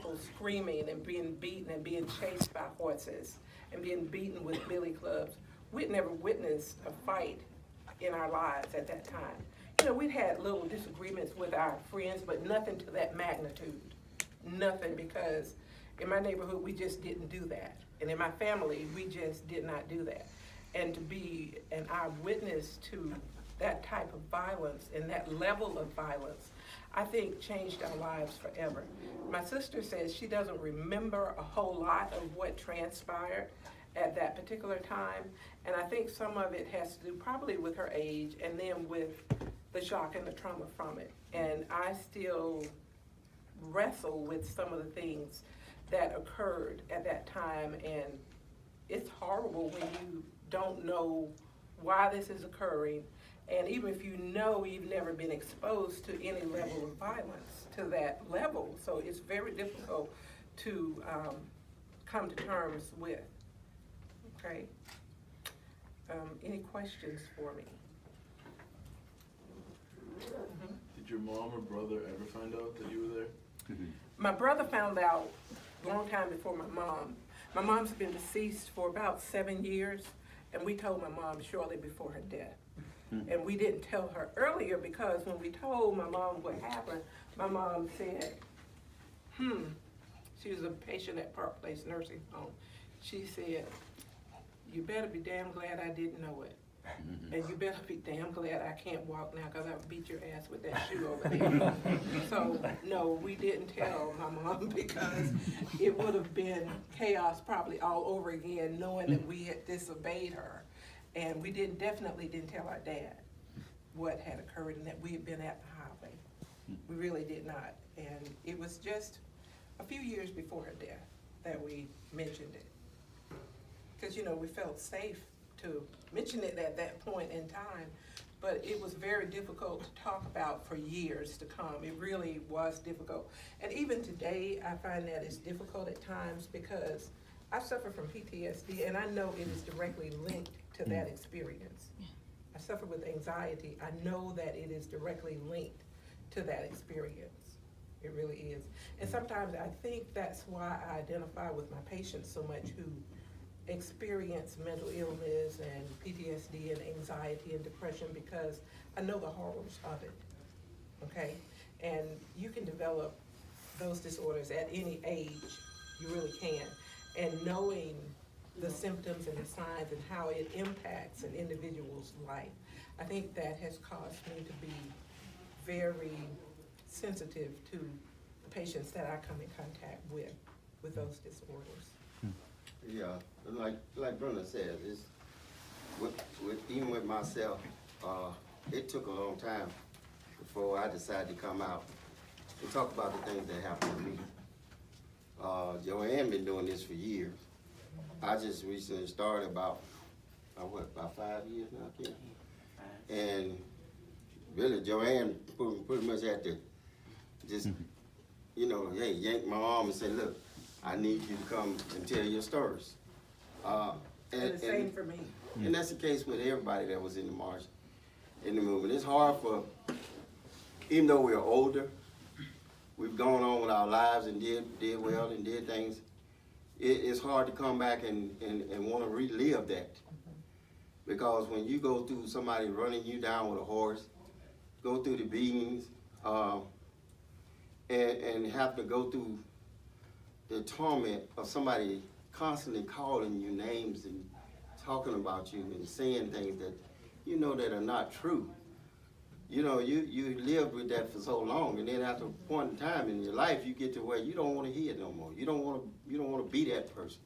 people screaming and being beaten and being chased by horses and being beaten with billy clubs. We'd never witnessed a fight in our lives at that time. You know, we'd had little disagreements with our friends, but nothing to that magnitude. Nothing, because in my neighborhood, we just didn't do that. And in my family, we just did not do that. And to be an eyewitness to that type of violence and that level of violence, I think changed our lives forever. My sister says she doesn't remember a whole lot of what transpired at that particular time, and I think some of it has to do probably with her age and then with the shock and the trauma from it. And I still wrestle with some of the things that occurred at that time, and it's horrible when you don't know why this is occurring, and even if you know, you've never been exposed to any level of violence to that level, so it's very difficult to come to terms with. Okay. Any questions for me? Mm-hmm. Did your mom or brother ever find out that you were there? My brother found out a long time before my mom. My mom's been deceased for about 7 years, and we told my mom shortly before her death. And we didn't tell her earlier because when we told my mom what happened, my mom said, she was a patient at Park Place Nursing Home. She said, "You better be damn glad I didn't know it. And you better be damn glad I can't walk now because I'll beat your ass with that shoe over there." So, no, we didn't tell my mom because it would have been chaos probably all over again knowing that we had disobeyed her. And we definitely didn't tell our dad what had occurred and that we had been at the highway. We really did not. And it was just a few years before her death that we mentioned it. Because, you know, we felt safe to mention it at that point in time, but it was very difficult to talk about for years to come. It really was difficult. And even today, I find that it's difficult at times because I suffer from PTSD, and I know it is directly linked to that experience. I suffer with anxiety. I know that it is directly linked to that experience. It really is. And sometimes I think that's why I identify with my patients so much who experience mental illness and PTSD and anxiety and depression, because I know the horrors of it, okay? And you can develop those disorders at any age, you really can. And knowing the symptoms and the signs and how it impacts an individual's life, I think that has caused me to be very sensitive to the patients that I come in contact with those disorders. Yeah, like Brenda said, it's even with myself, it took a long time before I decided to come out and talk about the things that happened to me. Joanne been doing this for years. I just recently started about 5 years now, kid. And really, Joanne pretty much had to just, hey, yank my arm and say, "Look, I need you to come and tell your stories." And the same for me. And that's the case with everybody that was in the march, in the movement. It's hard for, even though we're older, we've gone on with our lives and did well and did things, it's hard to come back and want to relive that. Because when you go through somebody running you down with a horse, go through the beatings, and have to go through the torment of somebody constantly calling you names and talking about you and saying things that that are not true. You lived with that for so long, and then after a point in time in your life, you get to where you don't want to hear it no more. You don't want to be that person.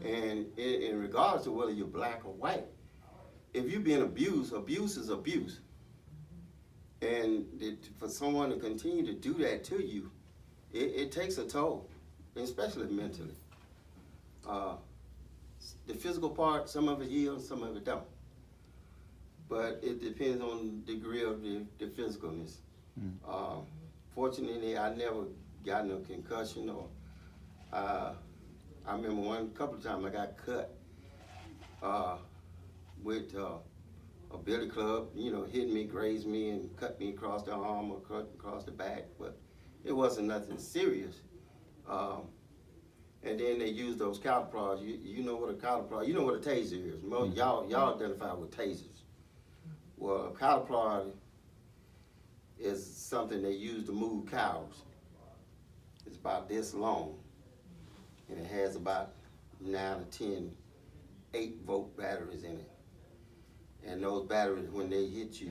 And in regards to whether you're black or white, if you've been abused, abuse is abuse. And for someone to continue to do that to you, it takes a toll, especially mentally. The physical part, some of it heals, some of it don't. But it depends on the degree of the physicalness. Fortunately, I never got no concussion, or I remember couple of times I got cut with a billy club, hit me, grazed me, and cut me across the arm or cut across the back. But it wasn't nothing serious. And then they use those cattle prods. You know what a cattle prod, you know what a taser is. Most, y'all identify with tasers. Well, a cattle prod is something they use to move cows. It's about this long, and it has about 9 to 10 8-volt batteries in it. And those batteries, when they hit you,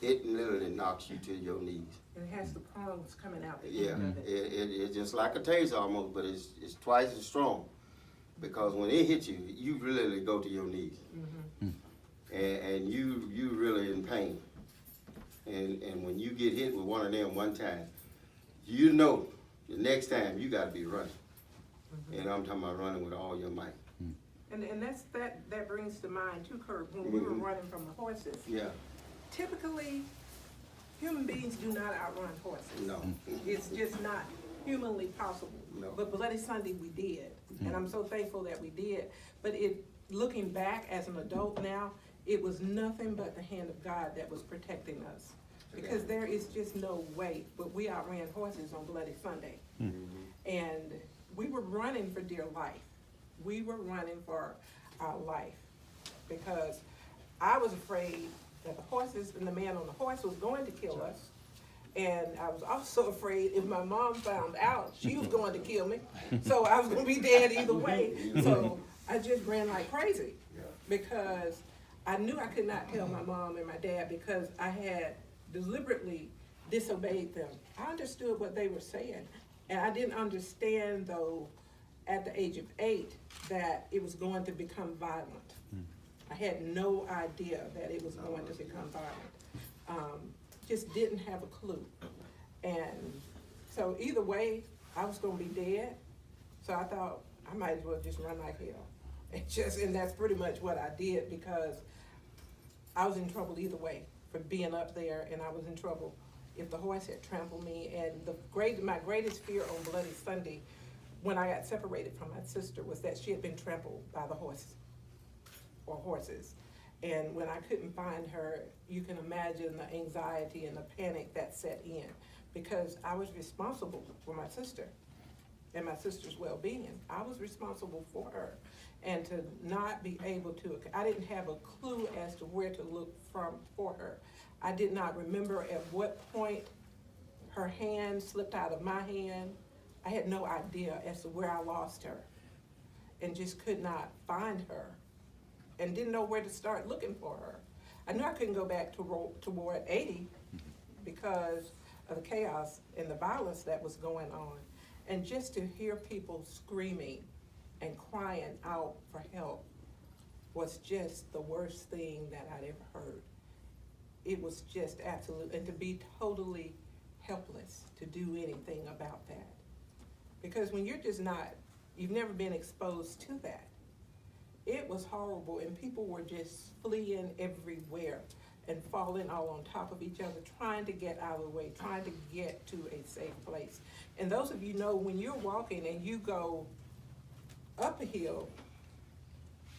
it literally knocks you to your knees. And it has the prongs coming out. Yeah, it's just like a taser almost, but it's twice as strong. Because when it hits you, you really go to your knees. And you really in pain. And when you get hit with one of them one time, you know the next time you gotta be running. And I'm talking about running with all your might. And that brings to mind too, Kurt, when we were running from the horses. Yeah. Typically, human beings do not outrun horses. No. It's just not humanly possible. No. But Bloody Sunday we did, and I'm so thankful that we did. But looking back as an adult now, it was nothing but the hand of God that was protecting us. Because there is just no way, but we outran horses on Bloody Sunday. And we were running for dear life. We were running for our life because I was afraid that the horses and the man on the horse was going to kill us. And I was also afraid if my mom found out, she was going to kill me. So I was going to be dead either way. So I just ran like crazy because I knew I could not tell my mom and my dad because I had deliberately disobeyed them. I understood what they were saying. And I didn't understand, though, at the age of 8, that it was going to become violent. I had no idea that it was going to become violent. Just didn't have a clue. And so either way, I was gonna be dead. So I thought I might as well just run like hell. And that's pretty much what I did because I was in trouble either way for being up there, and I was in trouble if the horse had trampled me. And my greatest fear on Bloody Sunday when I got separated from my sister was that she had been trampled by the horses. And when I couldn't find her, you can imagine the anxiety and the panic that set in because I was responsible for my sister and my sister's well-being. I was responsible for her. And to not be able to, I didn't have a clue as to where to look for her. I did not remember at what point her hand slipped out of my hand. I had no idea as to where I lost her and just could not find her and didn't know where to start looking for her. I knew I couldn't go back to Ward 80 because of the chaos and the violence that was going on. And just to hear people screaming and crying out for help was just the worst thing that I'd ever heard. It was just absolute, and to be totally helpless to do anything about that. Because when you're just not, you've never been exposed to that. It was horrible, and people were just fleeing everywhere and falling all on top of each other, trying to get out of the way, trying to get to a safe place. And those of you know, when you're walking and you go up a hill,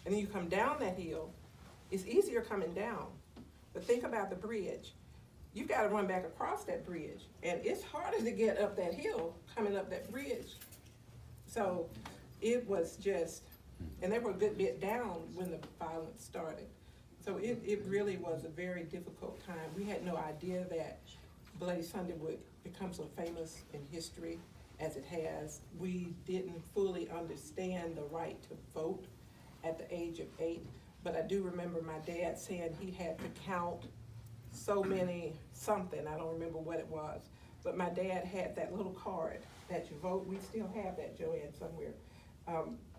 and then you come down that hill, it's easier coming down. But think about the bridge. You've got to run back across that bridge, and it's harder to get up that hill coming up that bridge. So it was just, and they were a good bit down when the violence started. So it really was a very difficult time. We had no idea that Bloody Sunday would become so famous in history as it has. We didn't fully understand the right to vote at the age of 8, but I do remember my dad saying he had to count so many something, I don't remember what it was, but my dad had that little card that you vote. We still have that, Joanne, somewhere.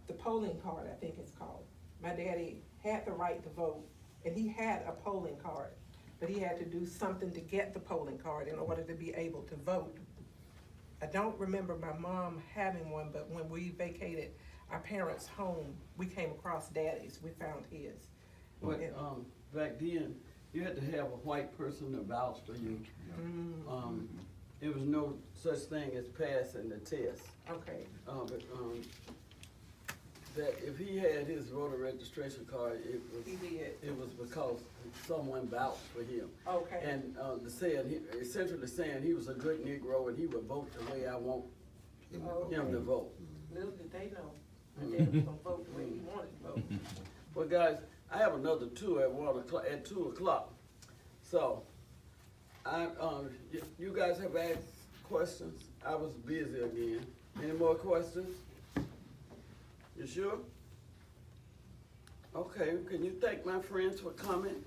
The polling card, I think it's called. My daddy had the right to vote, and he had a polling card, but he had to do something to get the polling card in order to be able to vote. I don't remember my mom having one, but when we vacated our parents' home, we came across Daddy's. We found his. But back then, you had to have a white person to vouch for you. There was no such thing as passing the test. Okay. That if he had his voter registration card, it was because someone vouched for him. Okay. And essentially saying he was a good Negro and he would vote the way I want him to vote. Little did they know, my dad was gonna vote the way he wanted to vote. Well, guys, I have another 2 at 1 o'clock, at 2 o'clock. So, you guys have asked questions. I was busy again. Any more questions? You sure? Okay, can you thank my friends for coming?